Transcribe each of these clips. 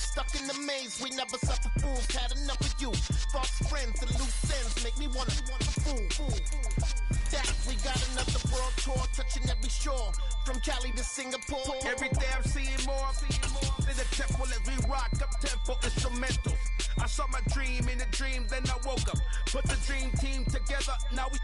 stuck in the maze. We never suffer fools, had enough of you. False friends and loose ends make me wanna fool. That we got another world tour, touching every shore, from Cali to Singapore. Every day I'm seeing more. In the temple as we rock up tempo instrumentals. I saw my dream in a dream, then I woke up. Put the dream team together. Now we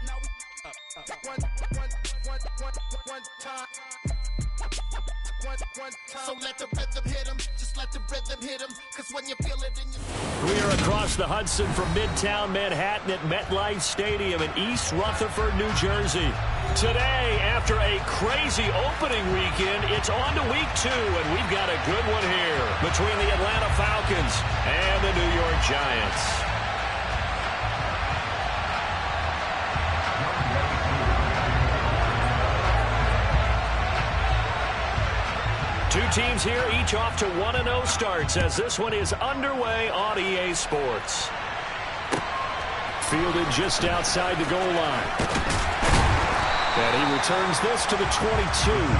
one time. So let the rhythm hit 'em, just let the rhythm hit 'em, 'cause when you feel it in your... We are across the Hudson from Midtown Manhattan at MetLife Stadium in East Rutherford, New Jersey. Today, after a crazy opening weekend, it's on to week 2, and we've got a good one here between the Atlanta Falcons and the New York Giants. Two teams here, each off to 1-0 starts as this one is underway on EA Sports. Fielded just outside the goal line. And he returns this to the 22.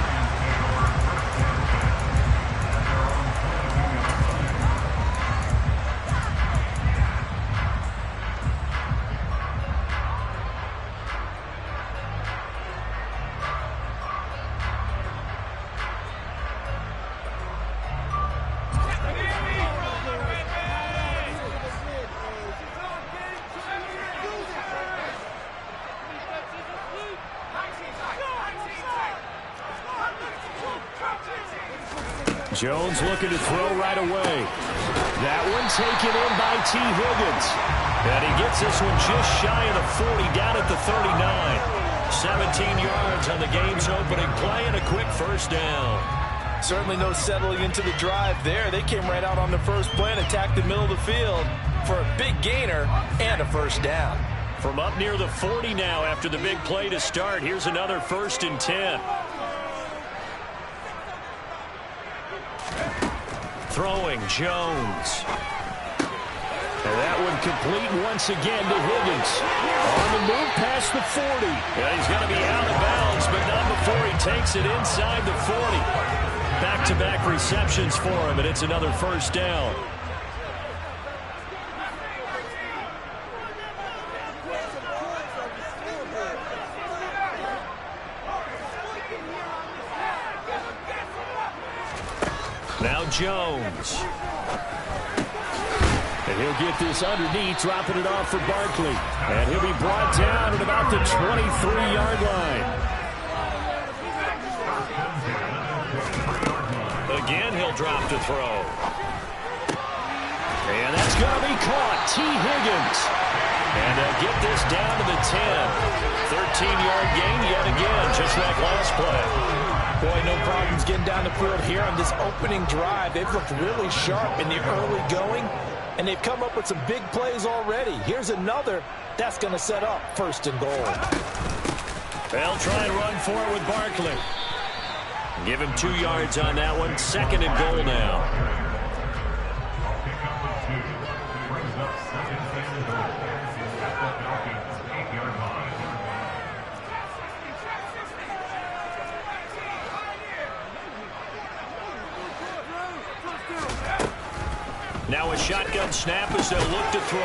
Jones looking to throw right away. That one taken in by T. Higgins. And he gets this one just shy of the 40, down at the 39. 17 yards on the game's opening play and a quick first down. Certainly no settling into the drive there. They came right out on the first play and attacked the middle of the field for a big gainer and a first down. From up near the 40 now after the big play to start, here's another 1st and 10. Throwing Jones. And that one complete once again to Higgins. On the move past the 40. And he's going to be out of bounds, but not before he takes it inside the 40. Back-to-back receptions for him, and it's another first down. Now Jones. And he'll get this underneath, dropping it off for Barkley. And he'll be brought down at about the 23-yard line. Again, he'll drop to throw. And that's going to be caught. T. Higgins. And they'll get this down to the 10. 13-yard gain yet again, just like last play. Boy, no problems getting down the field here on this opening drive. They've looked really sharp in the early going, and they've come up with some big plays already. Here's another that's going to set up 1st and goal. They'll try and run for it with Barkley. Give him 2 yards on that one. 2nd and goal now. Now a shotgun snap as they'll look to throw.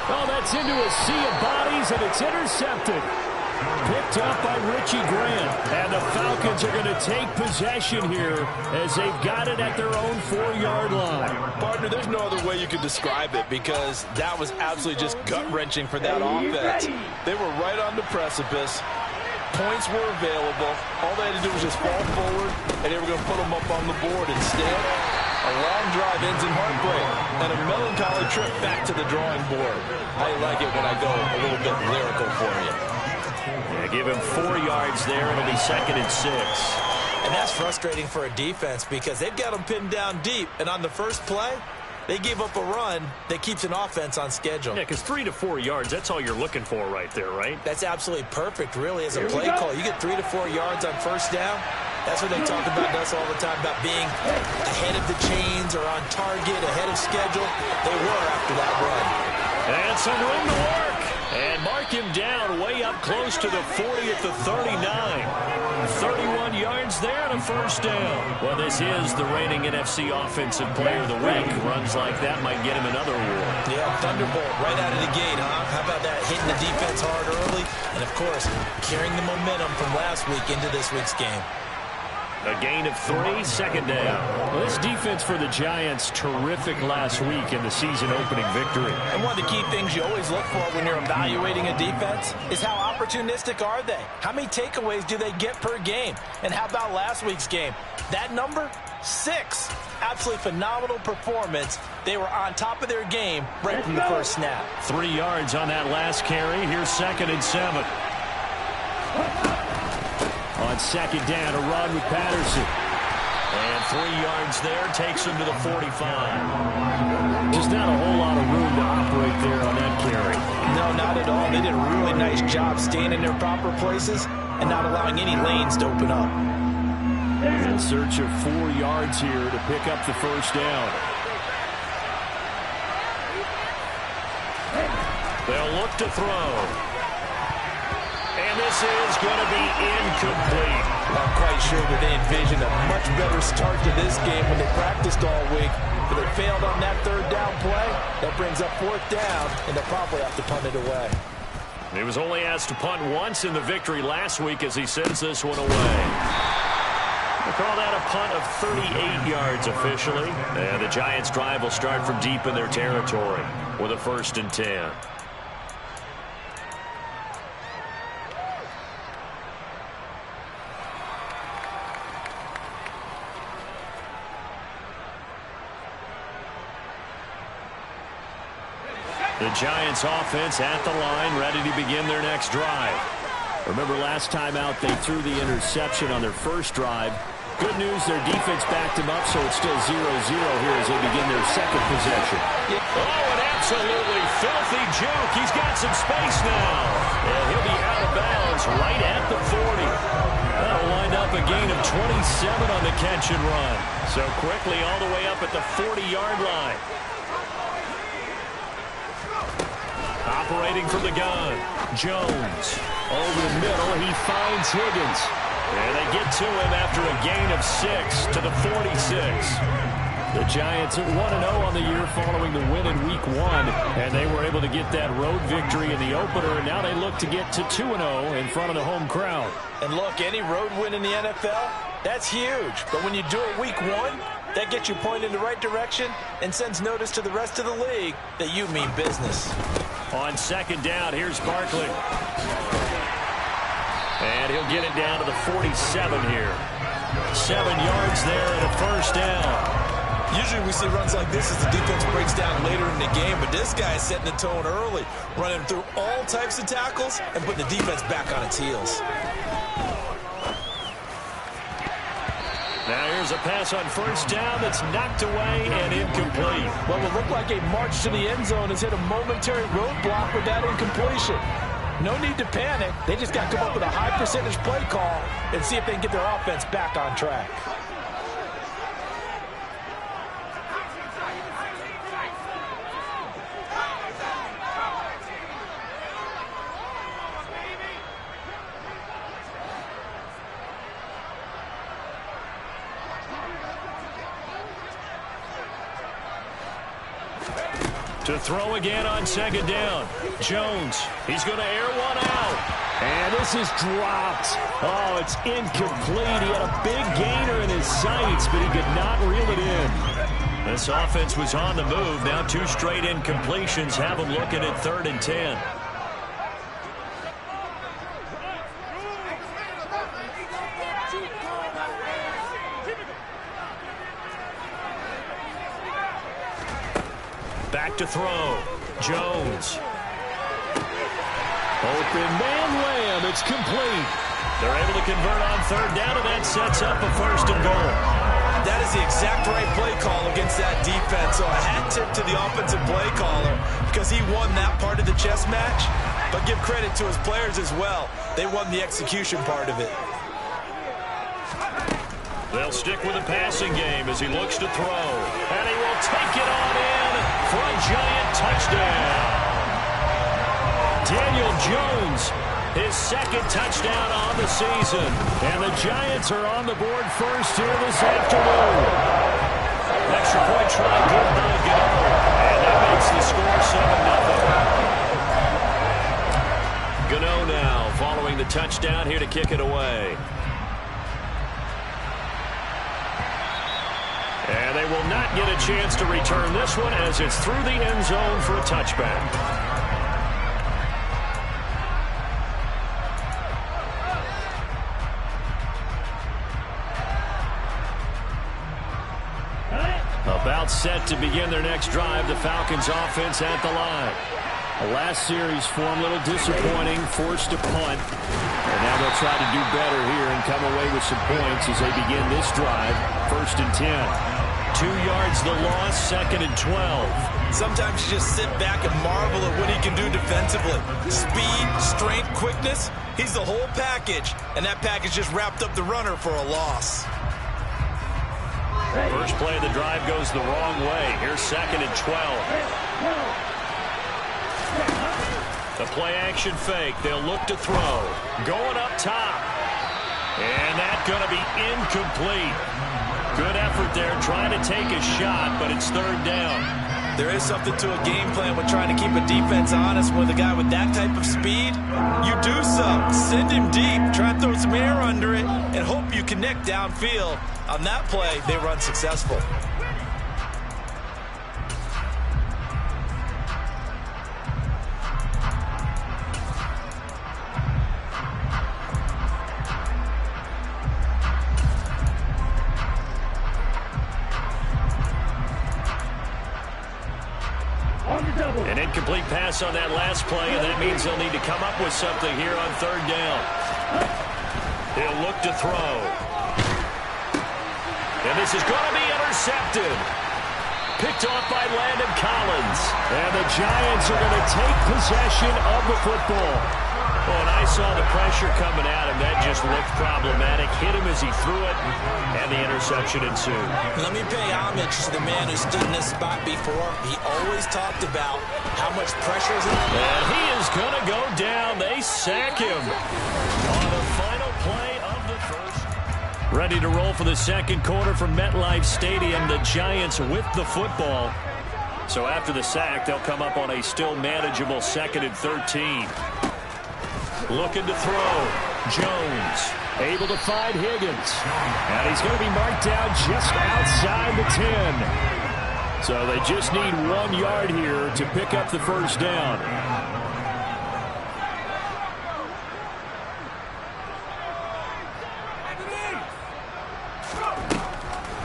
Oh, that's into a sea of bodies, and it's intercepted. Picked up by Richie Grant. And the Falcons are going to take possession here as they've got it at their own 4-yard line. Partner, there's no other way you could describe it because that was absolutely just gut-wrenching for that offense. They were right on the precipice. Points were available. All they had to do was just fall forward, and they were going to put them up on the board. Instead, a long drive ends in heartbreak and a melancholy trip back to the drawing board. I like it when I go a little bit lyrical for you. Yeah, give him 4 yards there. It'll be 2nd and 6. And that's frustrating for a defense because they've got them pinned down deep. And on the first play, they gave up a run that keeps an offense on schedule. Yeah, because 3 to 4 yards, that's all you're looking for right there, right? That's absolutely perfect, really, as a play call. You get 3 to 4 yards on first down. That's what they talk about us all the time, about being ahead of the chains or on target, ahead of schedule. They were after that run. And some room to work. And mark him down way up close to the 40 at the 39. 31 yards there and a first down. Well, this is the reigning NFC Offensive Player of the Week. Runs like that might get him another award. Yeah, thunderbolt right out of the gate, huh? How about that? Hitting the defense hard early. And, of course, carrying the momentum from last week into this week's game. A gain of 3, second down. Well, this defense for the Giants, terrific last week in the season-opening victory. And one of the key things you always look for when you're evaluating a defense is how opportunistic are they? How many takeaways do they get per game? And how about last week's game? That number, 6. Absolutely phenomenal performance. They were on top of their game right from the first snap. 3 yards on that last carry. Here's 2nd and 7. On second down, a run with Patterson. And 3 yards there, takes him to the 45. Just not a whole lot of room to operate there on that carry. No, not at all. They did a really nice job staying in their proper places and not allowing any lanes to open up. In search of 4 yards here to pick up the first down. They'll look to throw. And this is going to be incomplete. I'm quite sure that they envisioned a much better start to this game when they practiced all week. But they failed on that 3rd down play. That brings up 4th down, and they'll probably have to punt it away. He was only asked to punt once in the victory last week as he sends this one away. We'll call that a punt of 38 yards officially. And the Giants' drive will start from deep in their territory with a 1st and 10. The Giants offense at the line, ready to begin their next drive. Remember last time out they threw the interception on their first drive. Good news, their defense backed them up, so it's still 0-0 here as they begin their second possession. Oh, an absolutely filthy juke. He's got some space now. And he'll be out of bounds right at the 40. That'll wind up a gain of 27 on the catch and run. So quickly all the way up at the 40-yard line. Operating from the gun, Jones. Over the middle, he finds Higgins. And they get to him after a gain of 6 to the 46. The Giants at 1-0 on the year following the win in Week 1. And they were able to get that road victory in the opener. And now they look to get to 2-0 in front of the home crowd. And look, any road win in the NFL, that's huge. But when you do it Week 1, that gets you pointed in the right direction and sends notice to the rest of the league that you mean business. On second down, here's Barkley. And he'll get it down to the 47 here. 7 yards there and a first down. Usually we see runs like this as the defense breaks down later in the game, but this guy is setting the tone early, running through all types of tackles and putting the defense back on its heels. Now here's a pass on first down that's knocked away and incomplete. Well, it looked like a march to the end zone has hit a momentary roadblock with that incompletion. No need to panic. They just got to come up with a high percentage play call and see if they can get their offense back on track. To throw again on second down. Jones, he's going to air one out. And this is dropped. Oh, it's incomplete. He had a big gainer in his sights, but he could not reel it in. This offense was on the move. Now 2 straight incompletions have them looking at 3rd and 10. Back to throw. Jones. Open man Lamb. It's complete. They're able to convert on 3rd down, and that sets up a 1st and goal. That is the exact right play call against that defense. So a hat tip to the offensive play caller because he won that part of the chess match. But give credit to his players as well. They won the execution part of it. They'll stick with the passing game as he looks to throw. And he will take it on in for a Giant touchdown. Daniel Jones, his second touchdown on the season. And the Giants are on the board first here this afternoon. Extra point try good by Gano. And that makes the score 7-0. Gano now following the touchdown here to kick it away. And they will not get a chance to return this one as it's through the end zone for a touchback. About set to begin their next drive, the Falcons offense at the line. The last series for them a little disappointing, forced to punt. And now they'll try to do better here and come away with some points as they begin this drive. 1st and 10. 2 yards the loss, 2nd and 12. Sometimes you just sit back and marvel at what he can do defensively. Speed, strength, quickness, he's the whole package. And that package just wrapped up the runner for a loss. First play of the drive goes the wrong way. Here's 2nd and 12. The play action fake. They'll look to throw. Going up top. And that's going to be incomplete. Good effort there trying to take a shot, but it's 3rd down. There is something to a game plan with trying to keep a defense honest. With a guy with that type of speed, you do something. Send him deep. Try and throw some air under it and hope you connect downfield. On that play, they were unsuccessful. An incomplete pass on that last play, and that means they'll need to come up with something here on 3rd down. They'll look to throw. And this is going to be intercepted. Picked off by Landon Collins. And the Giants are going to take possession of the football. Oh, and I saw the pressure coming at him. That just looked problematic. Hit him as he threw it, and the interception ensued. Let me pay homage to the man who stood in this spot before. He always talked about how much pressure is in it. And he is going to go down. They sack him on the final play of the first. Ready to roll for the second quarter from MetLife Stadium. The Giants with the football. So after the sack, they'll come up on a still manageable 2nd and 13. Looking to throw. Jones able to find Higgins. And he's going to be marked down just outside the 10. So they just need 1 yard here to pick up the first down.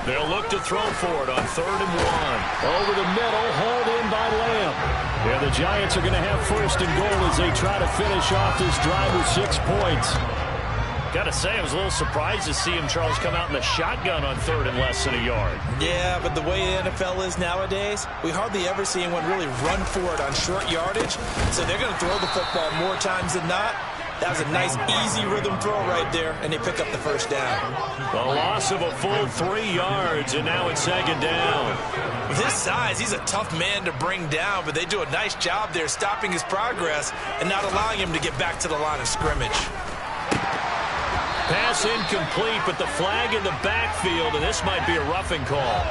They'll look to throw for it on 3rd and 1. Over the middle, hauled in by Lamb. Yeah, the Giants are going to have 1st and goal as they try to finish off this drive with 6 points. Got to say, I was a little surprised to see him, Charles, come out in the shotgun on 3rd and less than a yard. Yeah, but the way the NFL is nowadays, we hardly ever see anyone really run for it on short yardage. So they're going to throw the football more times than not. That was a nice, easy rhythm throw right there, and they pick up the first down. The loss of a full 3 yards, and now it's 2nd down. With his size, he's a tough man to bring down, but they do a nice job there stopping his progress and not allowing him to get back to the line of scrimmage. Pass incomplete, but the flag in the backfield, and this might be a roughing call.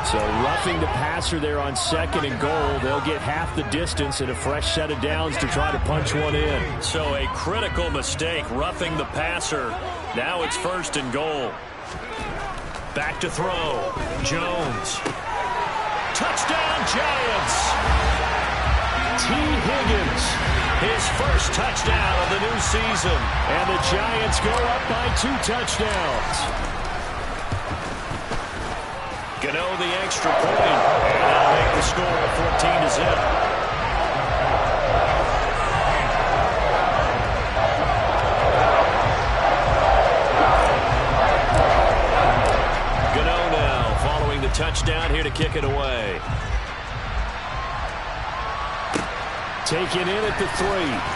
So roughing the passer there on 2nd and goal. They'll get half the distance and a fresh set of downs to try to punch one in. So a critical mistake, roughing the passer. Now it's 1st and goal. Back to throw. Jones. Touchdown, Giants. T. Higgins, his first touchdown of the new season. And the Giants go up by 2 touchdowns. Gano the extra point, and that'll make the score 14-0. Gano now following the touchdown here to kick it away. Taken in at the 3.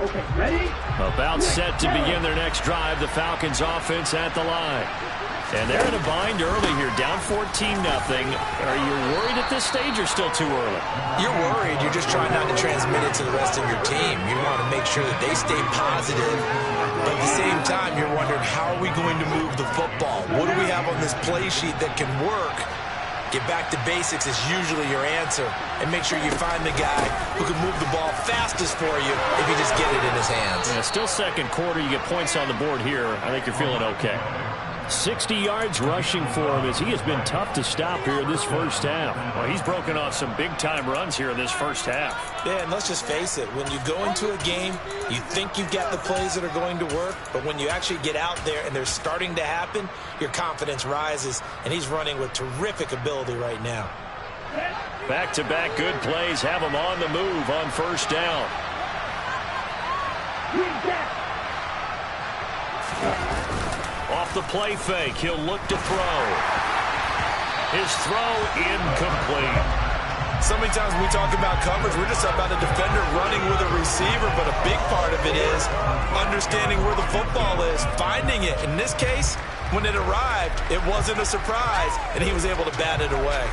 About set to begin their next drive, the Falcons offense at the line. And they're in a bind early here, down 14-0. Are you worried at this stage or still too early? You're worried. You're just trying not to transmit it to the rest of your team. You want to make sure that they stay positive. But at the same time, you're wondering, how are we going to move the football? What do we have on this play sheet that can work? Get back to basics is usually your answer. And make sure you find the guy who can move the ball fastest for you if you just get it in his hands. Yeah, still second quarter. You get points on the board here. I think you're feeling okay. 60 yards rushing for him as he has been tough to stop here in this first half. Well, he's broken off some big-time runs here in this first half. Yeah, and let's just face it. When you go into a game, you think you've got the plays that are going to work, but when you actually get out there and they're starting to happen, your confidence rises, and he's running with terrific ability right now. Back-to-back good plays have him on the move on first down. Off the play fake, he'll look to throw. His throw incomplete. So many times when we talk about coverage, we're just about a defender running with a receiver, but a big part of it is understanding where the football is, finding it. In this case, when it arrived, it wasn't a surprise, and he was able to bat it away.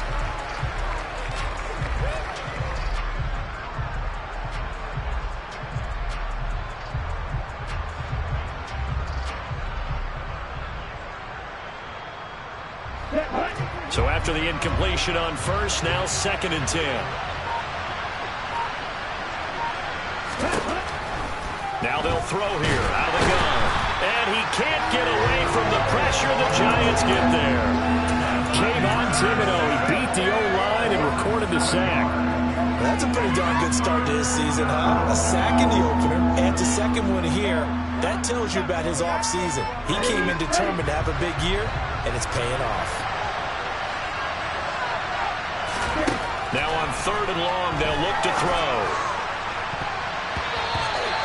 So after the incompletion on first, now 2nd and 10. Now they'll throw here out of the gun. And he can't get away from the pressure. The Giants get there. Kayvon Thibodeaux, he beat the O-line and recorded the sack. That's a pretty darn good start to his season, huh? A sack in the opener, and a second one here. That tells you about his offseason. He came in determined to have a big year, and it's paying off. Now on 3rd and long, they'll look to throw.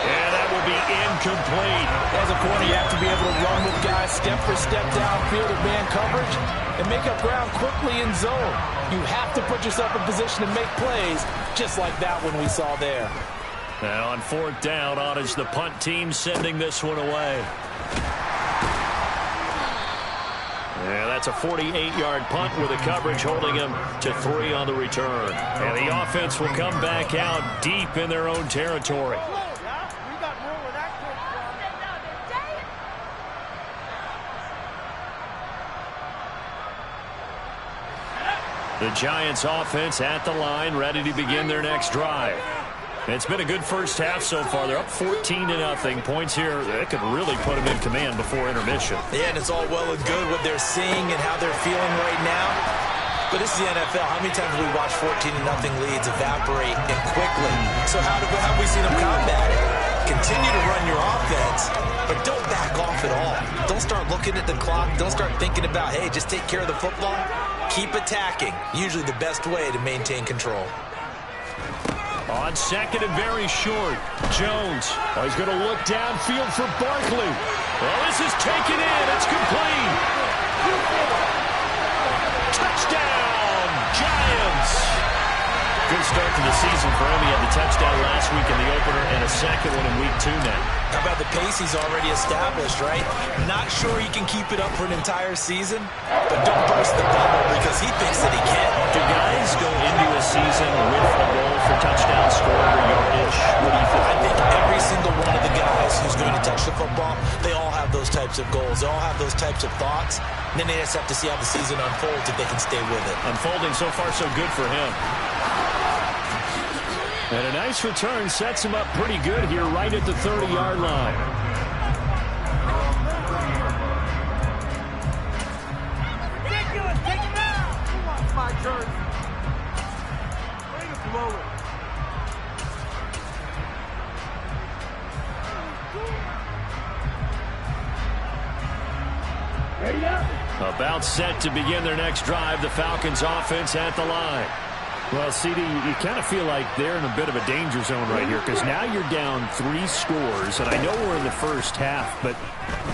And that will be incomplete. As a corner, you have to be able to run with guys step for step downfield of man coverage and make up ground quickly in zone. You have to put yourself in position to make plays, just like that one we saw there. And on 4th down, on is the punt team sending this one away. Yeah, that's a 48-yard punt with the coverage holding him to 3 on the return. And the offense will come back out deep in their own territory. The Giants offense at the line, ready to begin their next drive. It's been a good first half so far. They're up 14-0. Points here, that could really put them in command before intermission. Yeah, and it's all well and good what they're seeing and how they're feeling right now. But this is the NFL. How many times have we watched 14-0 leads evaporate and quickly? So how have we seen them combat it? Continue to run your offense, but don't back off at all. Don't start looking at the clock. Don't start thinking about, hey, just take care of the football. Keep attacking. Usually the best way to maintain control. On 2nd and very short, Jones. Oh, he's going to look downfield for Barkley. Well, this is taken in. It's complete. Touchdown, Giants. Good start to the season for him. He had the touchdown last week in the opener and a second one in week 2 now. How about the pace he's already established, right? Not sure he can keep it up for an entire season, but don't burst the bubble because he thinks that he can. Do guys go into a season with a goal for touchdown scoring or yardage? What do you think? I think every single one of the guys who's going to touch the football, they all have those types of goals. They all have those types of thoughts. And then they just have to see how the season unfolds if they can stay with it. Unfolding so far so good for him. And a nice return sets him up pretty good here right at the 30-yard line. Ridiculous! Take him out! Come on, my jersey. Way to blow it. Ready up. About set to begin their next drive, the Falcons offense at the line. Well, CD, you kind of feel like they're in a bit of a danger zone right here because now you're down 3 scores, and I know we're in the first half, but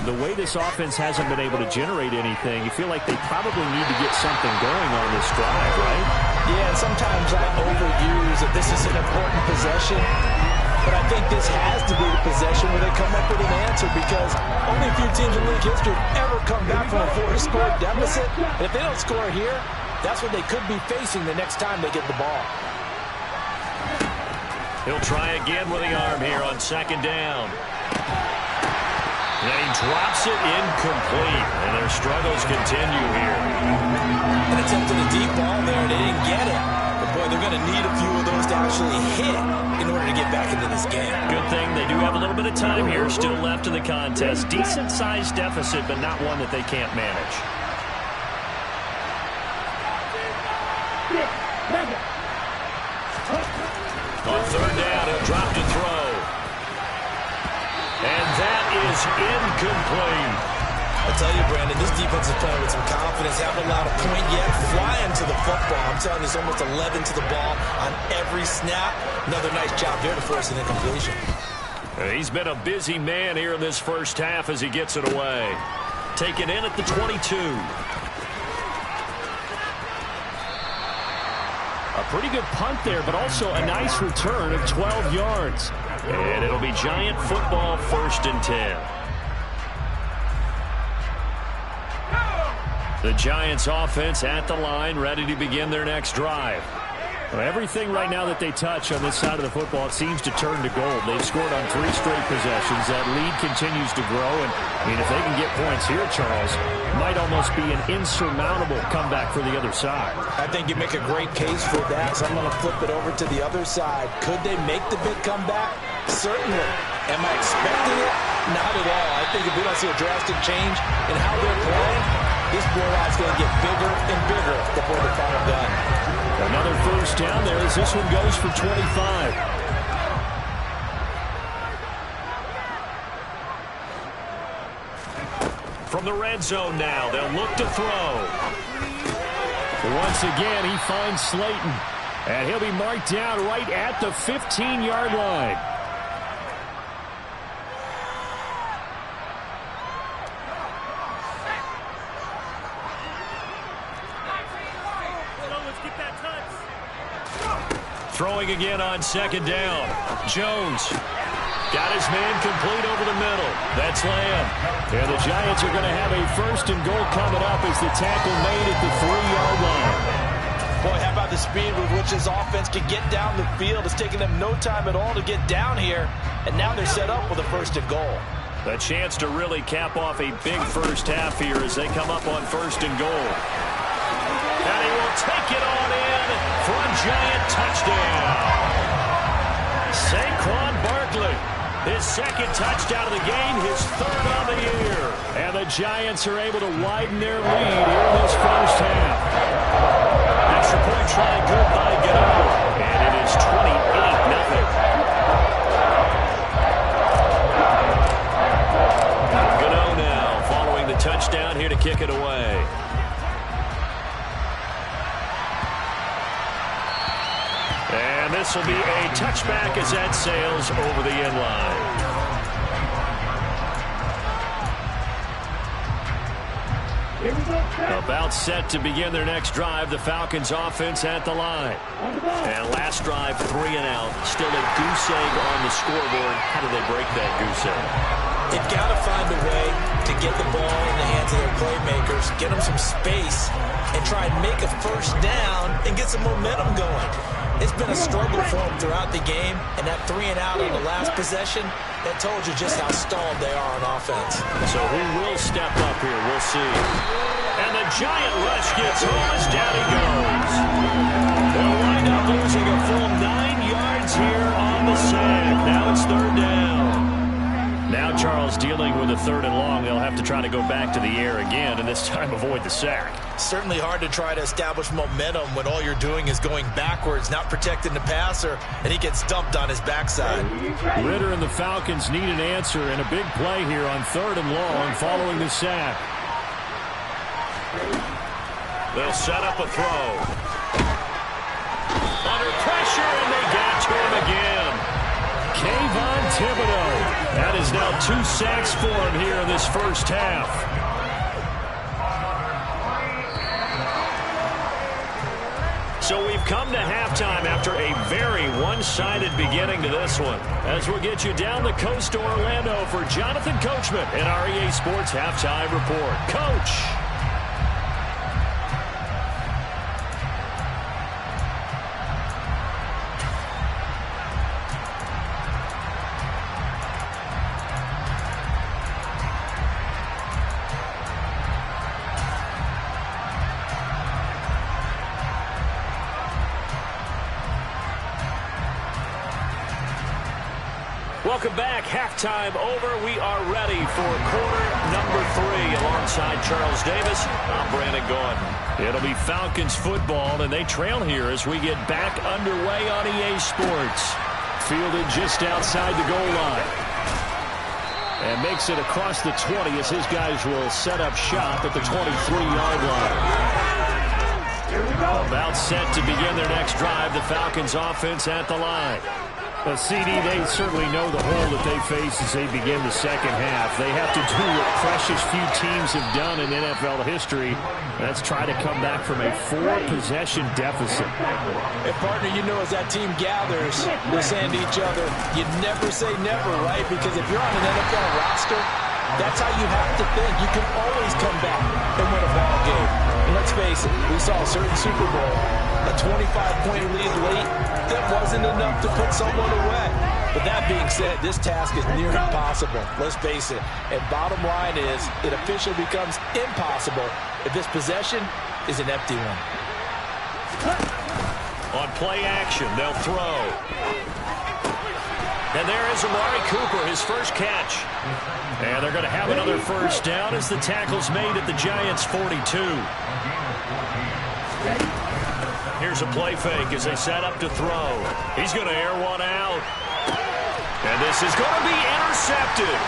the way this offense hasn't been able to generate anything, you feel like they probably need to get something going on this drive, right? Yeah, and sometimes I overuse that this is an important possession, but I think think this has to be the possession where they come up with an answer, because only a few teams in league history have ever come back from a 4-score deficit. And if they don't score here, that's what they could be facing the next time they get the ball. He'll try again with the arm here on second down. And he drops it incomplete, and their struggles continue here. An attempt at a deep ball there, they didn't get it. But, boy, they're going to need a few of those to actually hit in order to get back into this game. Good thing they do have a little bit of time here still left in the contest. Decent-sized deficit, but not one that they can't manage. On third down, he'll drop to throw. And that is incomplete. I tell you, Brandon, this defense is playing with some confidence. Haven't allowed a point yet. Flying to the football. I'm telling you, it's almost 11 to the ball on every snap. Another nice job there to force an incompletion. He's been a busy man here in this first half as he gets it away. Taken in at the 22. A pretty good punt there, but also a nice return of 12 yards. And it'll be Giant football, 1st and 10. The Giants offense at the line, ready to begin their next drive. Well, everything right now that they touch on this side of the football, it seems to turn to gold. They've scored on 3 straight possessions. That lead continues to grow. And, I mean, if they can get points here, Charles, it might almost be an insurmountable comeback for the other side. I think you make a great case for that, so I'm going to flip it over to the other side. Could they make the big comeback? Certainly. Am I expecting it? Not at all. I think if we don't see a drastic change in how they're playing, this blowout's going to get bigger and bigger before the final gun. Another first down there as this one goes for 25. From the red zone now, they'll look to throw. Once again, he finds Slayton. And he'll be marked down right at the 15-yard line. Throwing again on second down. Jones got his man complete over the middle. That's Lamb. And the Giants are going to have a 1st and goal coming up as the tackle made at the 3-yard line. Boy, how about the speed with which this offense can get down the field? It's taken them no time at all to get down here. And now they're set up with a 1st and goal. A chance to really cap off a big first half here as they come up on 1st and goal. And he will take it on in for a Giant touchdown. Saquon Barkley, his 2nd touchdown of the game, his 3rd of the year. And the Giants are able to widen their lead here in this first half. Extra point try good by Gano. And it is 28-0. Gano now following the touchdown here to kick it away. And this will be a touchback as that sails over the end line. About set to begin their next drive, the Falcons offense at the line. And last drive, 3 and out. Still a goose egg on the scoreboard. How do they break that goose egg? They've got to find a way to get the ball in the hands of their playmakers, get them some space, and try and make a 1st down and get some momentum going. It's been a struggle for them throughout the game, and that 3 and out on the last possession, that told you just how stalled they are on offense. So who will step up here? We'll see. And the Giant rush gets home as down he goes. They'll wind up losing a full 9 yards here on the sack. Now it's 3rd down. Now Charles dealing with a 3rd and long. They'll have to try to go back to the air again, and this time avoid the sack. Certainly hard to try to establish momentum when all you're doing is going backwards, not protecting the passer, and he gets dumped on his backside. Ritter and the Falcons need an answer, and a big play here on 3rd and long following the sack. They'll set up a throw. Under pressure, and they got to him again. Kayvon Thibodeau. That is now 2 sacks for him here in this first half. So we've come to halftime after a very one-sided beginning to this one. As we'll get you down the coast to Orlando for Jonathan Coachman in our EA Sports Halftime Report. Coach! Welcome back. Halftime over. We are ready for quarter number 3. Alongside Charles Davis, I'm Brandon Gordon. It'll be Falcons football, and they trail here as we get back underway on EA Sports. Fielded just outside the goal line. And makes it across the 20 as his guys will set up shop at the 23-yard line. About set to begin their next drive. The Falcons offense at the line. CD, they certainly know the hole that they face as they begin the second half. They have to do what precious few teams have done in NFL history. That's try to come back from a 4-possession deficit. And, partner, you know, as that team gathers, they're saying to each other, you never say never, right? Because if you're on an NFL roster, that's how you have to think. You can always come back and win a ball game. And let's face it, we saw a certain Super Bowl, a 25-point lead late, that wasn't enough to put someone away. But that being said, this task is near impossible. Let's face it. And bottom line is, it officially becomes impossible if this possession is an empty one. On play action, they'll throw. And there is Amari Cooper, his first catch. And they're going to have another first down as the tackle's made at the Giants' 42. Here's a play fake as they set up to throw. He's going to air one out. And this is going to be intercepted.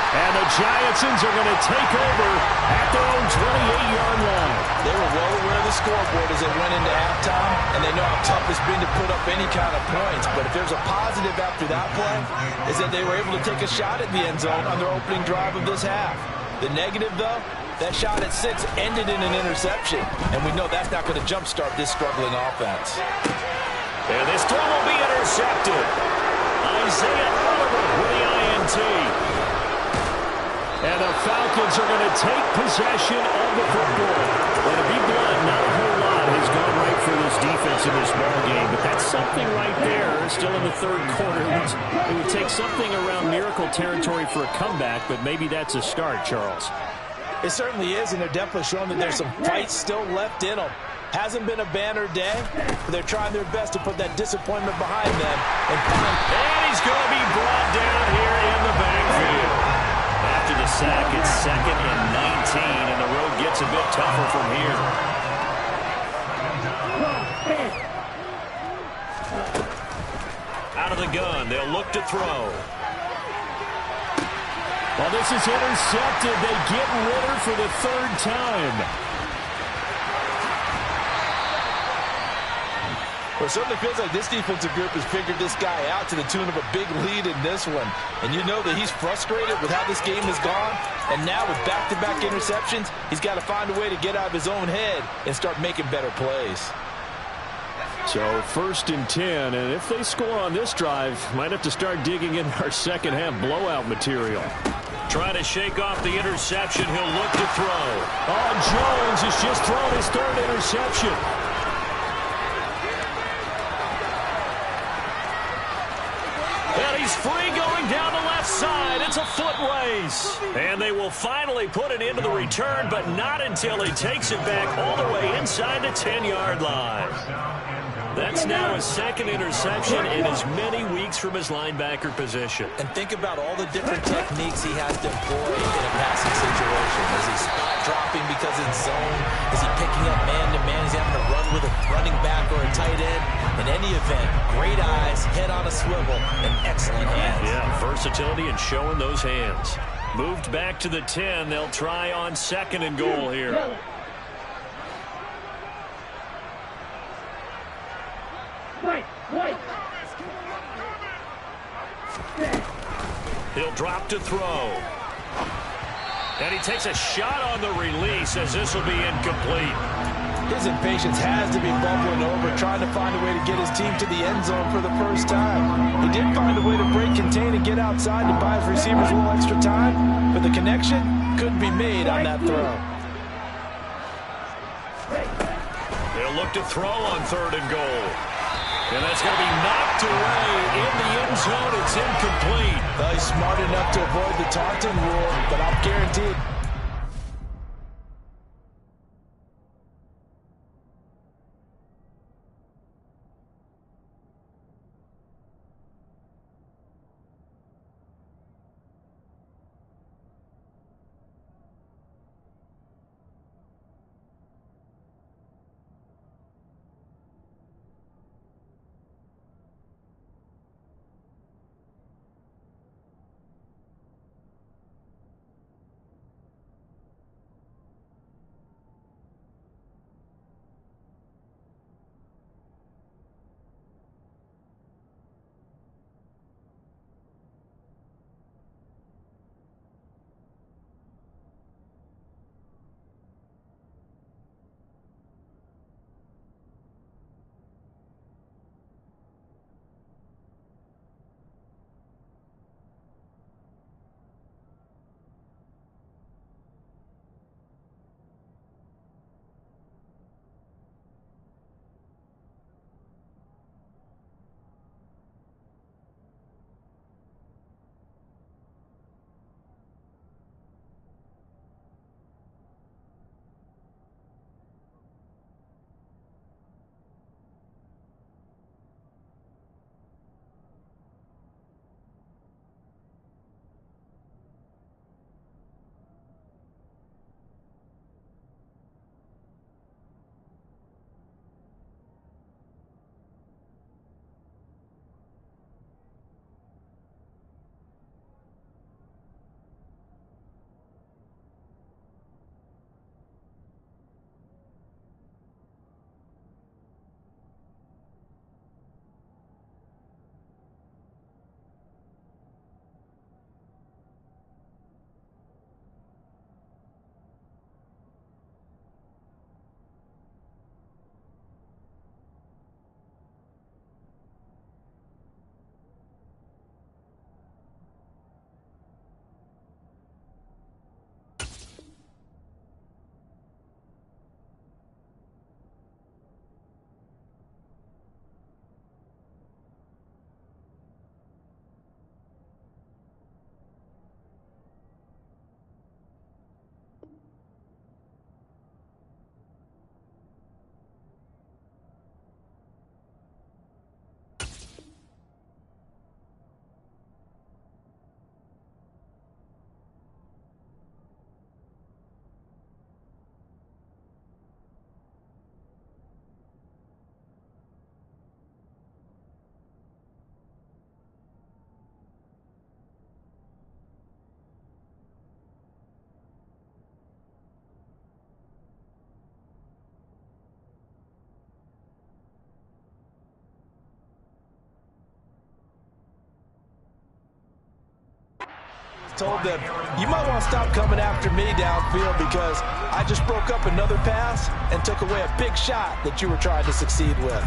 And the Giantsons are going to take over at their own 28-yard line. They were well aware of the scoreboard as they went into halftime, and they know how tough it's been to put up any kind of points. But if there's a positive after that play, is that they were able to take a shot at the end zone on their opening drive of this half. The negative, though, that shot at 6 ended in an interception, and we know that's not going to jumpstart this struggling offense. And this throw will be intercepted. Isaiah Oliver with the INT. And the Falcons are going to take possession of the football. Well, to be blunt, not a whole lot has gone right for this defense in this ball game, but that's something right there. Still in the third quarter. It would take something around miracle territory for a comeback, but maybe that's a start, Charles. It certainly is, and they're definitely showing that there's some fight still left in them. Hasn't been a banner day, but they're trying their best to put that disappointment behind them. And he's going to be brought down here in the backfield. After the sack, it's 2nd and 19, and the road gets a bit tougher from here. Out of the gun, they'll look to throw. Well, this is intercepted. They get Ritter for the 3rd time. Well, it certainly feels like this defensive group has figured this guy out to the tune of a big lead in this one. And you know that he's frustrated with how this game has gone. And now with back-to-back interceptions, he's got to find a way to get out of his own head and start making better plays. So 1st and 10, and if they score on this drive, might have to start digging in our second half blowout material. Trying to shake off the interception, he'll look to throw. Oh, Jones has just thrown his 3rd interception. And he's free going down the left side. It's a foot race. And they will finally put it into the return, but not until he takes it back all the way inside the 10-yard line. That's now his 2nd interception in as many weeks from his linebacker position. And think about all the different techniques he has to employ in a passing situation. Is he spot dropping because it's zone? Is he picking up man-to-man? Is he having to run with a running back or a tight end? In any event, great eyes, head on a swivel, and excellent hands. Yeah, versatility and showing those hands. Moved back to the 10. They'll try on 2nd and goal here. He'll drop to throw. And he takes a shot on the release as this will be incomplete. His impatience has to be bubbling over, trying to find a way to get his team to the end zone for the first time. He did find a way to break, contain, and get outside to buy his receivers a little extra time, but the connection couldn't be made on that throw. They'll look to throw on 3rd and goal. And that's going to be knocked away in the end zone. It's incomplete. Well, he's smart enough to avoid the taunting rule, but I'll guarantee it. Told them, you might want to stop coming after me downfield because I just broke up another pass and took away a big shot that you were trying to succeed with.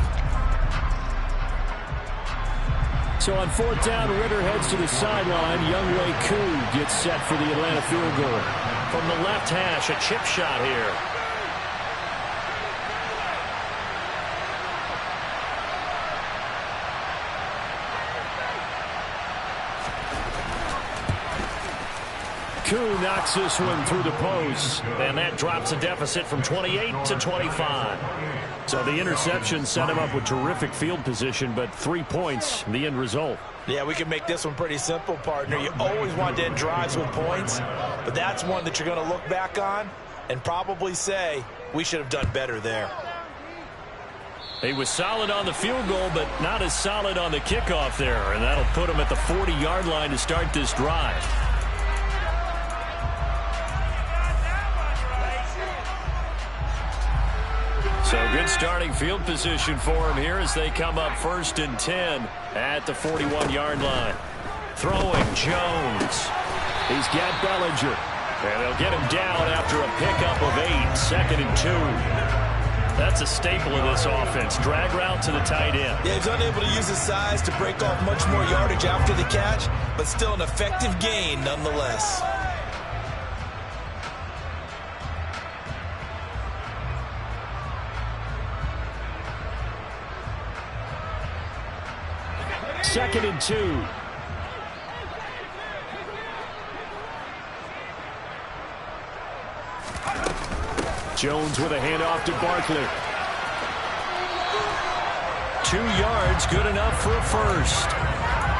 So on 4th down, Ritter heads to the sideline. Younghoe Koo gets set for the Atlanta field goal. From the left hash, a chip shot here. Koo knocks this one through the post, and that drops the deficit from 28 to 25. So the interception set him up with terrific field position, but 3 points, the end result. Yeah, we can make this one pretty simple, partner. You always want to end drives with points, but that's one that you're going to look back on and probably say, we should have done better there. He was solid on the field goal, but not as solid on the kickoff there, and that'll put him at the 40-yard line to start this drive. So good starting field position for him here as they come up 1st and 10 at the 41-yard line. Throwing Jones. He's got Bellinger. And they'll get him down after a pickup of 8, 2nd and 2. That's a staple of this offense. Drag route to the tight end. Yeah, he's unable to use his size to break off much more yardage after the catch, but still an effective gain nonetheless. Second and 2. Jones with a handoff to Barkley. 2 yards, good enough for a first.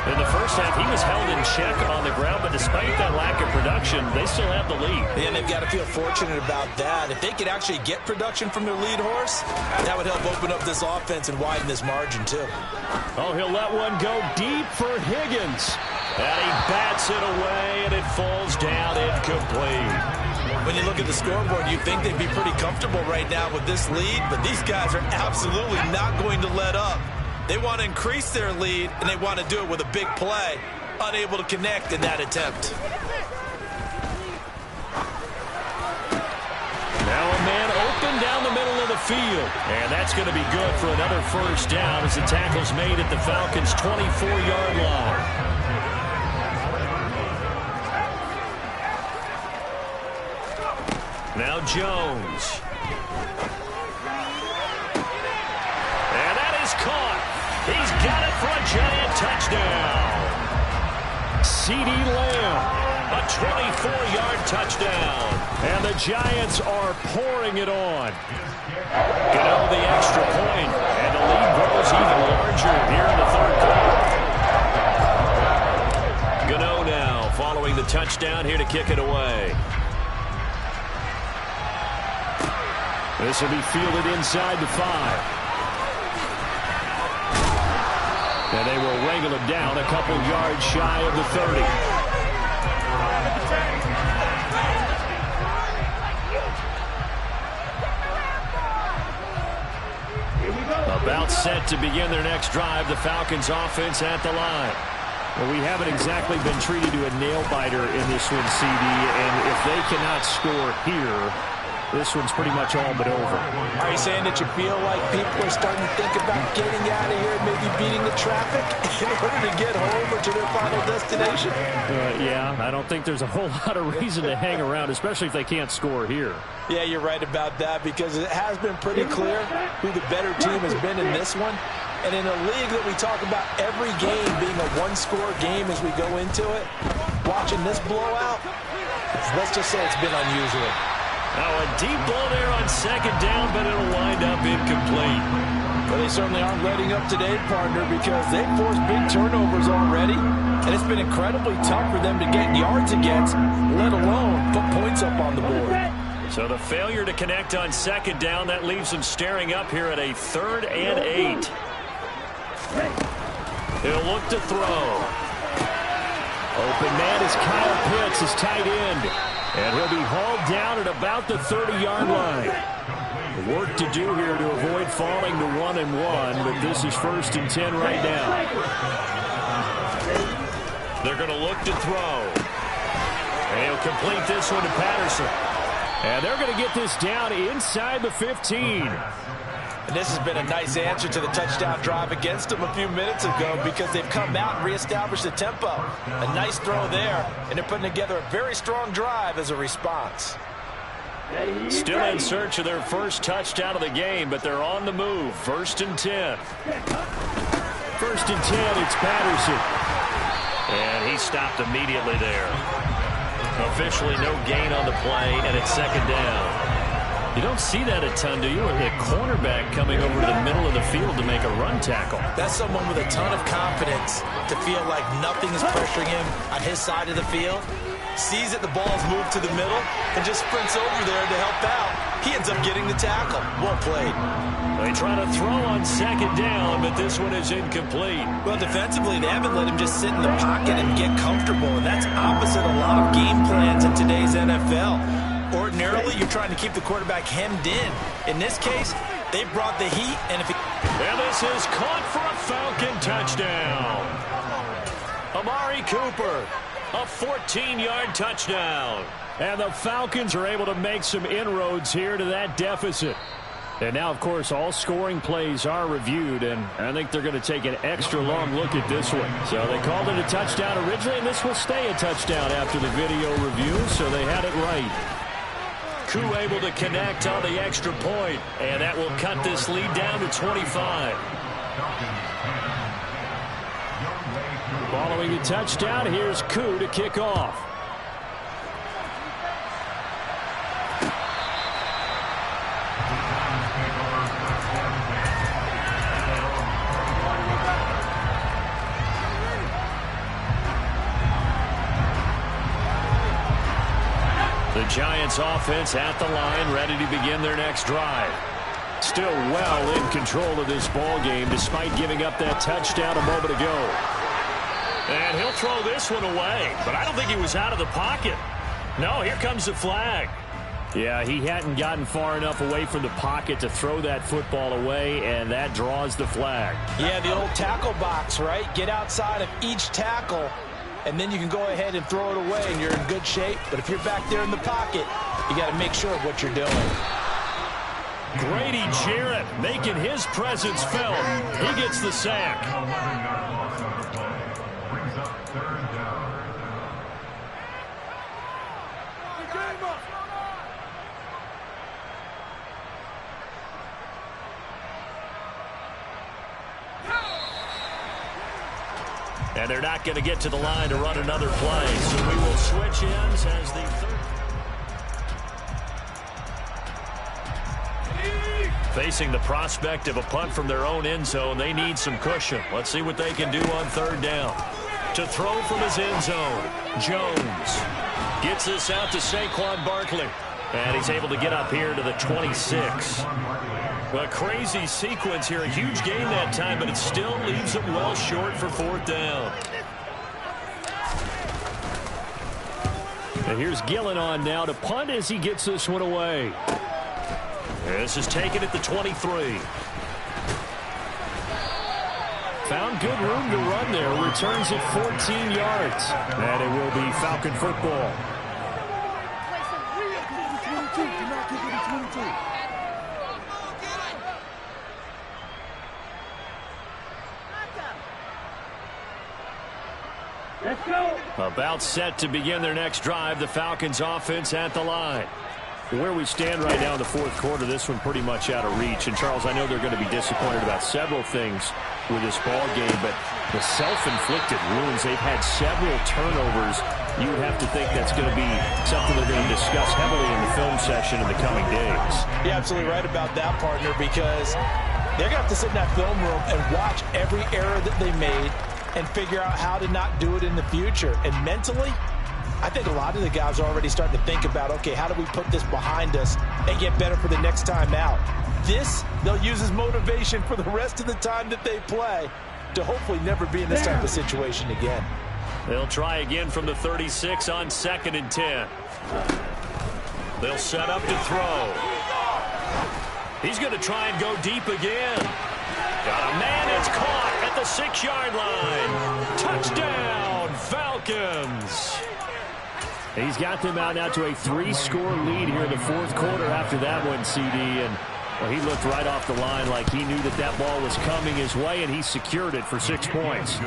In the first half, he was held in check on the ground, but despite that lack of production, they still have the lead. And they've got to feel fortunate about that. If they could actually get production from their lead horse, that would help open up this offense and widen this margin, too. Oh, he'll let one go deep for Higgins. And he bats it away, and it falls down incomplete. When you look at the scoreboard, you'd think they'd be pretty comfortable right now with this lead, but these guys are absolutely not going to let up. They want to increase their lead, and they want to do it with a big play. Unable to connect in that attempt. Now a man open down the middle of the field. And that's going to be good for another first down as the tackle's made at the Falcons' 24-yard line. Now Jones. And that is caught. He's got it for a giant touchdown. C.D. Lamb, a 24-yard touchdown. And the Giants are pouring it on. Gano the extra point, and the lead grows even larger here in the third quarter. Gano now following the touchdown here to kick it away. This will be fielded inside the 5. And they will wrangle him down a couple yards shy of the 30. About set to begin their next drive, the Falcons offense at the line. Well, we haven't exactly been treated to a nail-biter in this one, CD, and if they cannot score here, this one's pretty much all but over. Are you saying that you feel like people are starting to think about getting out of here and maybe beating the traffic in order to get home or to their final destination? Yeah, I don't think there's a whole lot of reason to hang around, especially if they can't score here. Yeah, you're right about that because it has been pretty clear who the better team has been in this one. And in a league that we talk about every game being a one-score game as we go into it, watching this blowout, let's just say it's been unusual. Now a deep ball there on second down, but it'll wind up incomplete. Well, they certainly aren't letting up today, partner, because they've forced big turnovers already, and it's been incredibly tough for them to get yards against, let alone put points up on the board. So the failure to connect on second down, that leaves them staring up here at a 3rd and 8. He'll look to throw. Open man is Kyle Pitts, his tight end. And he'll be hauled down at about the 30-yard line. Work to do here to avoid falling to 1-1, but this is 1st and 10 right now. They're going to look to throw. And he'll complete this one to Patterson. And they're going to get this down inside the 15. And this has been a nice answer to the touchdown drive against them a few minutes ago because they've come out and reestablished the tempo. A nice throw there, and they're putting together a very strong drive as a response. Still in search of their first touchdown of the game, but they're on the move. 1st and 10. 1st and 10, it's Patterson. And he stopped immediately there. Officially no gain on the play, and it's 2nd down. You don't see that a ton, do you? A cornerback coming over to the middle of the field to make a run tackle. That's someone with a ton of confidence to feel like nothing is pressuring him on his side of the field. Sees that the ball's moved to the middle and just sprints over there to help out. He ends up getting the tackle. Well played. They try to throw on second down, but this one is incomplete. Well, defensively, they haven't let him just sit in the pocket and get comfortable, and that's opposite a lot of game plans in today's NFL. Ordinarily, you're trying to keep the quarterback hemmed in. In this case, they brought the heat, and if he... And this is caught for a Falcon touchdown. Amari Cooper, a 14-yard touchdown. And the Falcons are able to make some inroads here to that deficit. And now, of course, all scoring plays are reviewed, and I think they're going to take an extra long look at this one. So they called it a touchdown originally, and this will stay a touchdown after the video review, so they had it right. Koo able to connect on the extra point, and that will cut this lead down to 25. Following the touchdown, here's Koo to kick off. The Giants offense at the line, ready to begin their next drive. Still well in control of this ball game despite giving up that touchdown a moment ago. And he'll throw this one away, but I don't think he was out of the pocket. No, here comes the flag. Yeah, he hadn't gotten far enough away from the pocket to throw that football away, and that draws the flag. Yeah, the old tackle box, right? Get outside of each tackle, and then you can go ahead and throw it away, and you're in good shape. But if you're back there in the pocket, you got to make sure of what you're doing. Grady Jarrett making his presence felt. He gets the sack. And they're not going to get to the line to run another play. So we will switch ends as the third. Facing the prospect of a punt from their own end zone, they need some cushion. Let's see what they can do on third down. To throw from his end zone, Jones gets this out to Saquon Barkley. And he's able to get up here to the 26. A crazy sequence here. A huge gain that time, but it still leaves him well short for fourth down. And here's Gillen on now to punt as he gets this one away. This is taken at the 23. Found good room to run there. Returns it 14 yards. And it will be Falcon football. Let's go. About set to begin their next drive. The Falcons offense at the line. Where we stand right now in the fourth quarter, this one pretty much out of reach. And, Charles, I know they're going to be disappointed about several things with this ball game, but the self-inflicted wounds, they've had several turnovers. You would have to think that's going to be something they're going to discuss heavily in the film session in the coming days. You're absolutely right about that, partner, because they're going to have to sit in that film room and watch every error that they made and figure out how to not do it in the future. And mentally, I think a lot of the guys are already starting to think about, okay, how do we put this behind us and get better for the next time out? This, they'll use as motivation for the rest of the time that they play to hopefully never be in this type of situation again. They'll try again from the 36 on 2nd and 10. They'll set up to throw. He's going to try and go deep again. Got a man that's caught at the 6-yard line. Touchdown, Falcons. He's got them out now to a 3-score lead here in the fourth quarter after that one, CD. And well, he looked right off the line like he knew that that ball was coming his way, and he secured it for 6 points.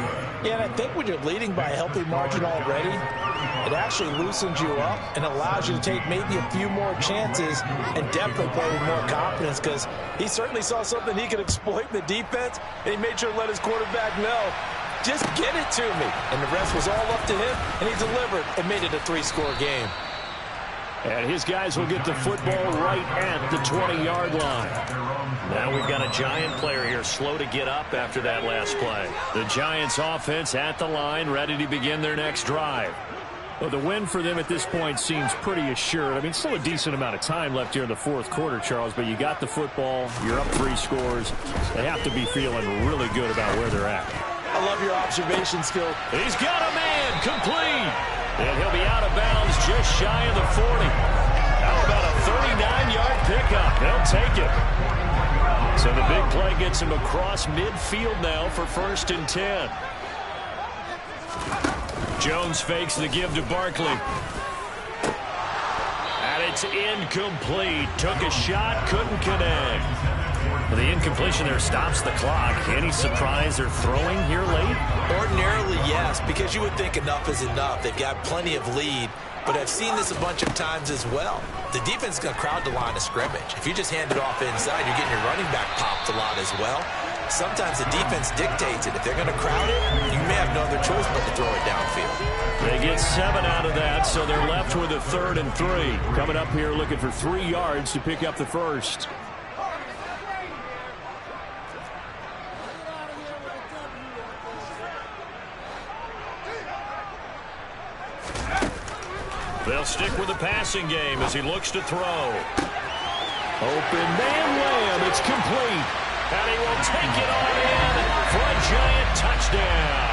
Yeah, and I think when you're leading by a healthy margin already, it actually loosens you up and allows you to take maybe a few more chances and definitely play with more confidence, because he certainly saw something he could exploit in the defense, and he made sure to let his quarterback know, just get it to me. And the rest was all up to him, and he delivered and made it a 3-score game. And his guys will get the football right at the 20-yard line. Now we've got a Giant player here slow to get up after that last play. The Giants offense at the line, ready to begin their next drive. Well, the win for them at this point seems pretty assured. I mean, still a decent amount of time left here in the fourth quarter, Charles, but you got the football, you're up 3 scores. They have to be feeling really good about where they're at. I love your observation skill. He's got a man complete. And he'll be out of bounds just shy of the 40. How about a 39-yard pickup? They'll take it. So the big play gets him across midfield now for 1st and 10. Jones fakes the give to Barkley. It's incomplete. Took a shot, couldn't connect. Well, the incompletion there stops the clock. Any surprise they're throwing here late? Ordinarily, yes, because you would think enough is enough. They've got plenty of lead, but I've seen this a bunch of times as well. The defense is going to crowd the line of scrimmage. If you just hand it off inside, you're getting your running back popped a lot as well. Sometimes the defense dictates it. If they're going to crowd it, you may have no other choice but to throw it downfield. They get 7 out of that, so they're left with a 3rd and 3. Coming up here looking for 3 yards to pick up the first. They'll stick with the passing game as he looks to throw. Open man Lamb. It's complete. And he will take it on in for a giant touchdown.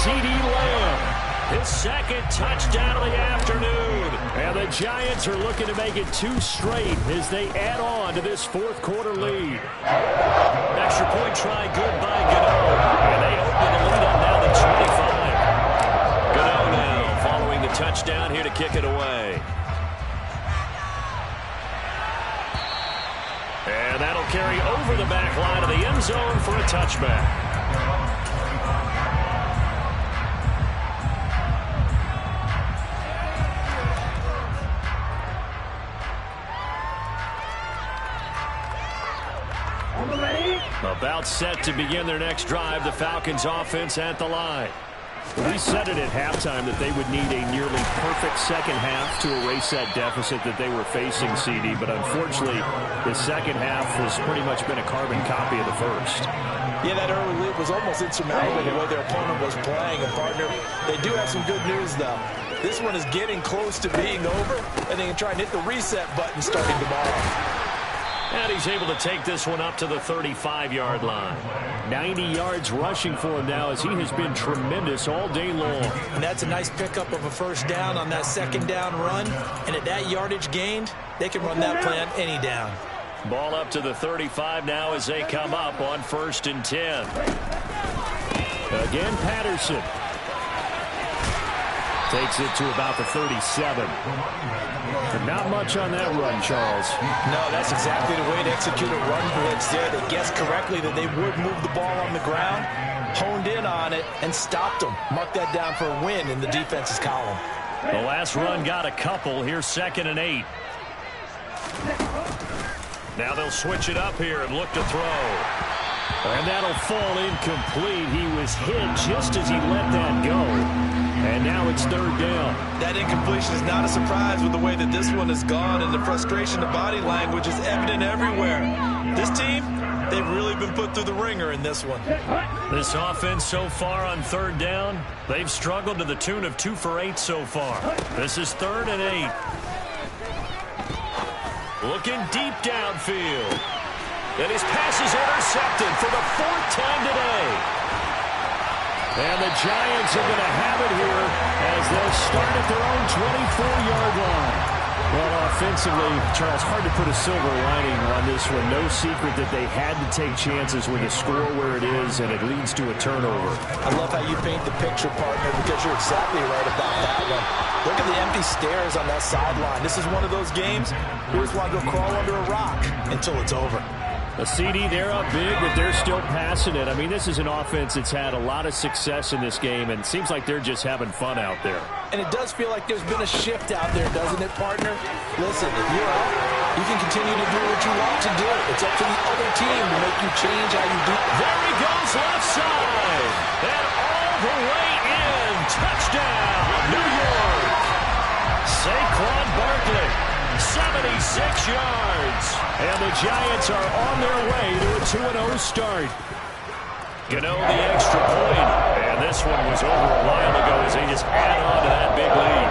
CeeDee Lamb, his 2nd touchdown of the afternoon. And the Giants are looking to make it 2 straight as they add on to this 4th quarter lead. Extra point try good by Gano. And they open the lead up now to 25. Gano now following the touchdown here to kick it away. And that'll carry over the back line of the end zone for a touchback. About set to begin their next drive, the Falcons offense at the line. We said it at halftime that they would need a nearly perfect second half to erase that deficit that they were facing, CD, but unfortunately the second half has pretty much been a carbon copy of the first. Yeah, that early lead was almost insurmountable the way their opponent was playing. And, partner, they do have some good news, though. This one is getting close to being over, and they can try and hit the reset button starting tomorrow. And he's able to take this one up to the 35-yard line. 90 yards rushing for him now as he has been tremendous all day long. And that's a nice pickup of a first down on that second down run. And at that yardage gained, they can run that play on any down. Ball up to the 35 now as they come up on 1st and 10. Again, Patterson. Takes it to about the 37. But not much on that run, Charles. No, that's exactly the way to execute a run blitz there. They guessed correctly that they would move the ball on the ground, honed in on it, and stopped them. Mark that down for a win in the defense's column. The last run got a couple. Here's 2nd and 8. Now they'll switch it up here and look to throw. And that'll fall incomplete. He was hit just as he let that go. And now it's 3rd down. That incompletion is not a surprise with the way that this one has gone, and the frustration of body language is evident everywhere. This team, they've really been put through the ringer in this one. This offense so far on 3rd down, they've struggled to the tune of 2 for 8 so far. This is 3rd and 8. Looking deep downfield. And his pass is intercepted for the 4th time today. And the Giants are going to have it here as they'll start at their own 24-yard line. Well, offensively, Charles, hard to put a silver lining on this one. No secret that they had to take chances with the score where it is, and it leads to a turnover. I love how you paint the picture, partner, because you're exactly right about that one. Look at the empty stares on that sideline. This is one of those games, you just want to go crawl under a rock until it's over. A CD, they're up big, but they're still passing it. I mean, this is an offense that's had a lot of success in this game, and it seems like they're just having fun out there. And it does feel like there's been a shift out there, doesn't it, partner? Listen, if you're up, you can continue to do what you want to do. It's up to the other team to make you change how you do. There he goes left side. And all the way in. Touchdown, New York. Saquon Barkley, 76 yards. And the Giants are on their way to a 2-0 start. Gano the extra point. And this one was over a while ago as they just add on to that big lead.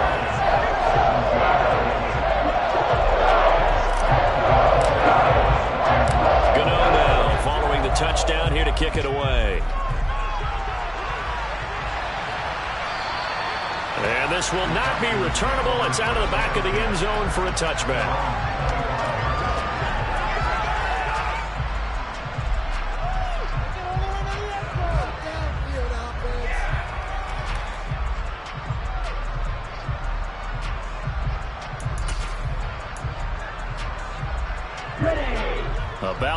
Gano now following the touchdown here to kick it away. And this will not be returnable. It's out of the back of the end zone for a touchback.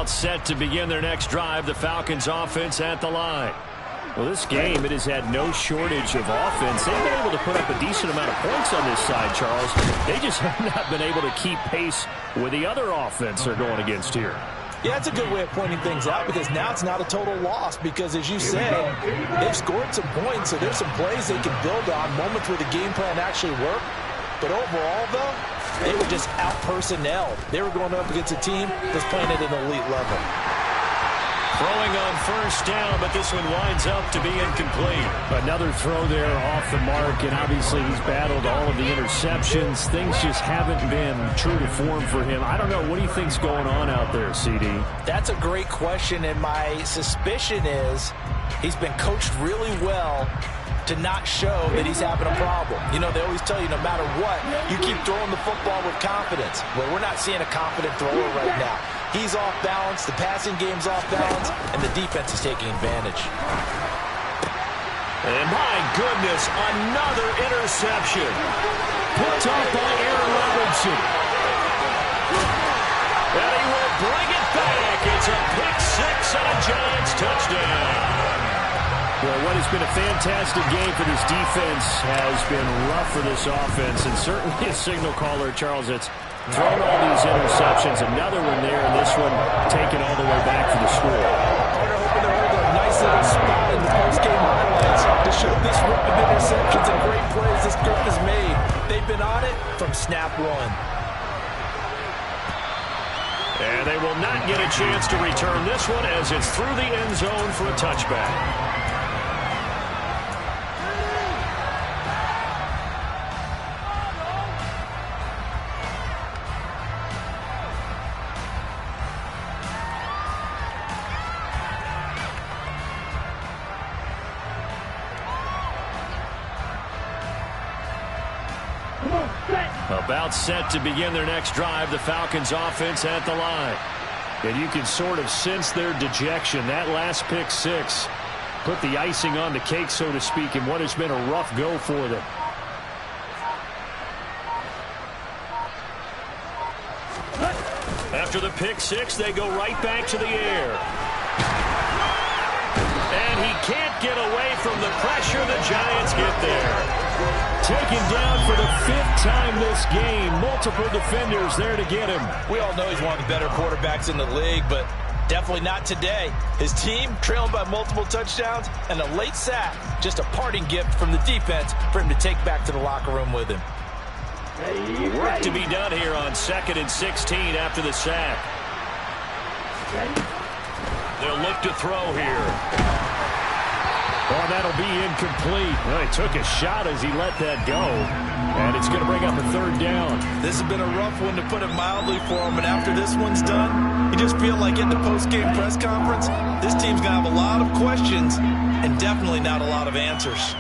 About set to begin their next drive, the Falcons offense at the line. Well, this game, it has had no shortage of offense. They've been able to put up a decent amount of points on this side, Charles. They just have not been able to keep pace with the other offense they're going against here. Yeah, that's a good way of pointing things out because now it's not a total loss because, as you said, they've scored some points, so there's some plays they can build on, moments where the game plan actually worked. But overall, though, they were just out-personnelled. They were going up against a team that's playing at an elite level. Throwing on first down, but this one winds up to be incomplete. Another throw there off the mark, and obviously he's battled all of the interceptions. Things just haven't been true to form for him. I don't know. What do you think's going on out there, CD? That's a great question, and my suspicion is he's been coached really well to not show that he's having a problem. You know, they always tell you no matter what, you keep throwing the football with confidence. Well, we're not seeing a confident thrower right now. He's off balance, the passing game's off balance, and the defense is taking advantage. And my goodness, another interception. Picked off by Aaron Robinson. And he will bring it back. It's a pick six and a Giants touchdown. Well, what has been a fantastic game for this defense has been rough for this offense, and certainly a signal caller, Charles, it's thrown all these interceptions. Another one there, and this one taken all the way back for the score. They're hoping to hold a nice little spot in the post-game highlights to show this rip of interceptions and great plays this group has made. They've been on it from snap one. And they will not get a chance to return this one as it's through the end zone for a touchback. About set to begin their next drive, the Falcons offense at the line. And you can sort of sense their dejection. That last pick six put the icing on the cake, so to speak, in what has been a rough go for them. After the pick six, they go right back to the air. And he can't get away from the pressure. The Giants get there. Taken down for the fifth time this game. Multiple defenders there to get him. We all know he's one of the better quarterbacks in the league, but definitely not today. His team trailing by multiple touchdowns and a late sack. Just a parting gift from the defense for him to take back to the locker room with him. Work to be done here on 2nd and 16 after the sack. They'll look to throw here. Oh, that'll be incomplete. Well, he took a shot as he let that go. And it's going to bring up a third down. This has been a rough one, to put it mildly, for him. And after this one's done, you just feel like in the post-game press conference, this team's going to have a lot of questions and definitely not a lot of answers.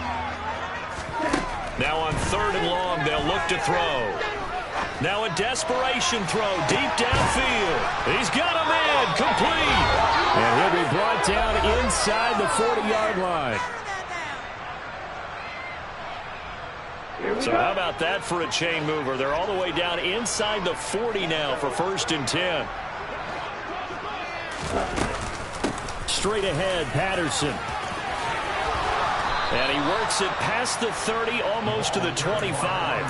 Now on 3rd and long, they'll look to throw. Now a desperation throw deep downfield. He's got a man complete. And he'll be brought down inside the 40-yard line. So how about that for a chain mover? They're all the way down inside the 40 now for 1st and 10. Straight ahead, Patterson. And he works it past the 30, almost to the 25.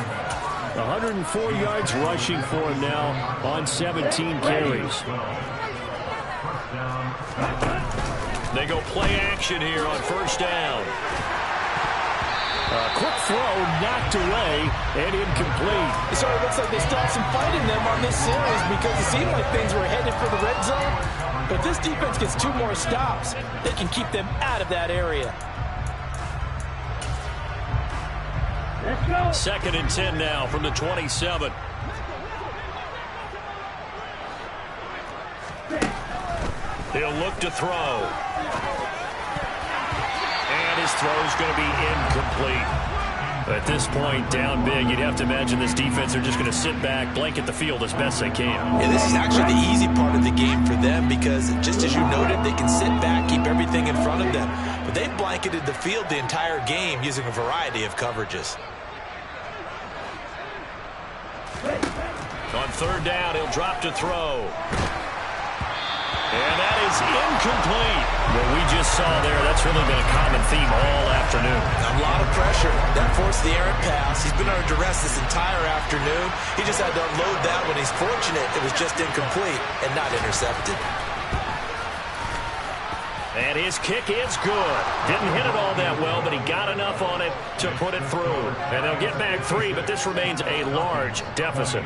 104 yards rushing for him now on 17 carries. They go play action here on 1st down. A quick throw knocked away and incomplete. It sort of looks like they still have some fight in them on this series because it seemed like things were headed for the red zone. But if this defense gets 2 more stops, they can keep them out of that area. 2nd and 10 now from the 27. He'll look to throw. And his throw's going to be incomplete. At this point, down big, you'd have to imagine this defense are just going to sit back, blanket the field as best they can. And this is actually the easy part of the game for them because, just as you noted, they can sit back, keep everything in front of them. But they've blanketed the field the entire game using a variety of coverages. On 3rd down, he'll drop to throw. And that is incomplete. What we just saw there, that's really been a common theme all afternoon. A lot of pressure. That forced the errant pass. He's been under duress this entire afternoon. He just had to unload that when he's fortunate. It was just incomplete and not intercepted. And his kick is good. Didn't hit it all that well, but he got enough on it to put it through. And they'll get back 3, but this remains a large deficit.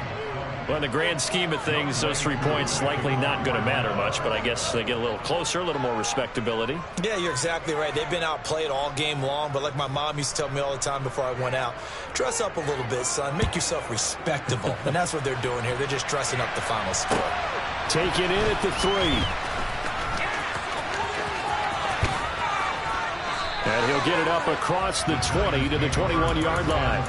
Well, in the grand scheme of things, those 3 points likely not going to matter much, but I guess they get a little closer, a little more respectability. Yeah, you're exactly right. They've been outplayed all game long, but like my mom used to tell me all the time before I went out, dress up a little bit, son. Make yourself respectable. And that's what they're doing here. They're just dressing up the final score. Take it in at the 3. And he'll get it up across the 20 to the 21-yard line.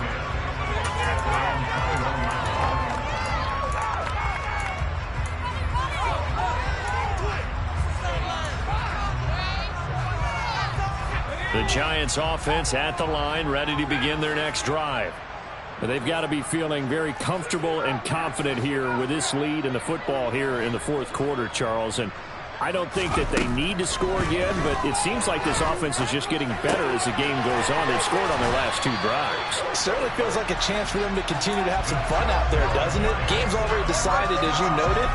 The Giants offense at the line, ready to begin their next drive. But they've got to be feeling very comfortable and confident here with this lead in the football here in the fourth quarter, Charles. And I don't think that they need to score again, but it seems like this offense is just getting better as the game goes on. They've scored on their last 2 drives. It certainly feels like a chance for them to continue to have some fun out there, doesn't it? Game's already decided, as you noted.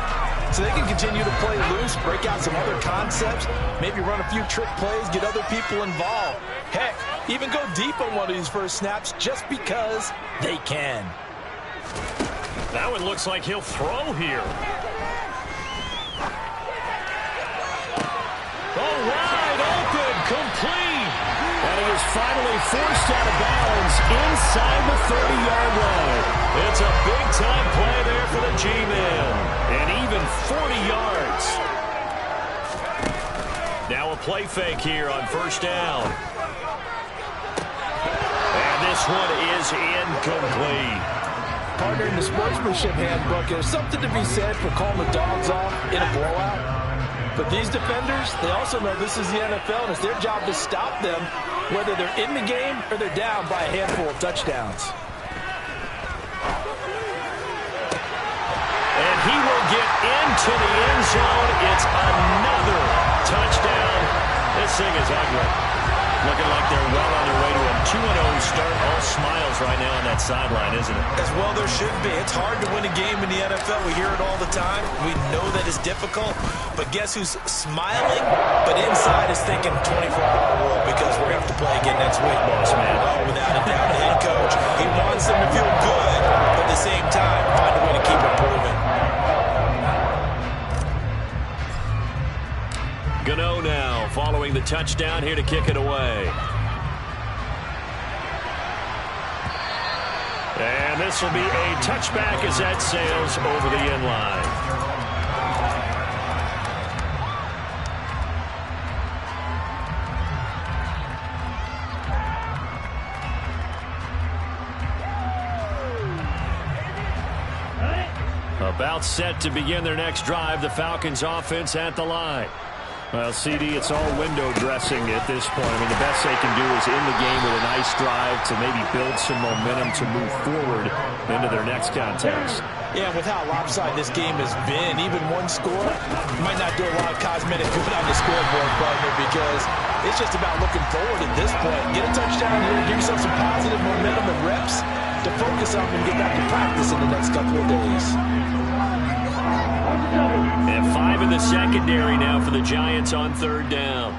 So they can continue to play loose, break out some other concepts, maybe run a few trick plays, get other people involved. Heck, even go deep on one of these first snaps just because they can. That one looks like he'll throw here. Oh, wide open, complete. And he is finally forced out of bounds inside the 30-yard line. It's a big-time play there for the G-Men. And even 40 yards. Now a play fake here on first down. And this one is incomplete. Partner, in the sportsmanship handbook, there's something to be said for calling the dogs off in a blowout. But these defenders, they also know this is the NFL, and it's their job to stop them, whether they're in the game or they're down by a handful of touchdowns. And he will get into the end zone. It's another touchdown. This thing is ugly. Looking like they're well on their way to a 2-0 start. All smiles right now on that sideline, isn't it? As well there should be. It's hard to win a game in the NFL. We hear it all the time. We know that it's difficult. But guess who's smiling? But inside is thinking 24-hour world because we're going to have to play again next week, boss man. Oh, without a doubt, the head coach, he wants them to feel good, but at the same time, find a way to keep improving. Gano now following the touchdown here to kick it away. And this will be a touchback as that sails over the end line. About set to begin their next drive, the Falcons offense at the line. Well, CD, it's all window dressing at this point. I mean, the best they can do is in the game with a nice drive to maybe build some momentum to move forward into their next contest. Yeah, with how lopsided this game has been, even one score might not do a lot of cosmetic good on the scoreboard, partner, because it's just about looking forward at this point. Get a touchdown here, give yourself some positive momentum and reps to focus on and get back to practice in the next couple of days. And 5 in the secondary now for the Giants on third down.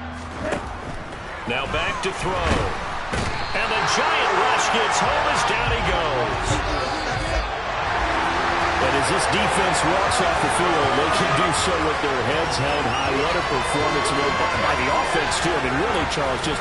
Now back to throw. And the Giant rush gets home as down he goes. But as this defense walks off the field, they can do so with their heads held high. What a performance by the offense, too. I mean, really, Charles, just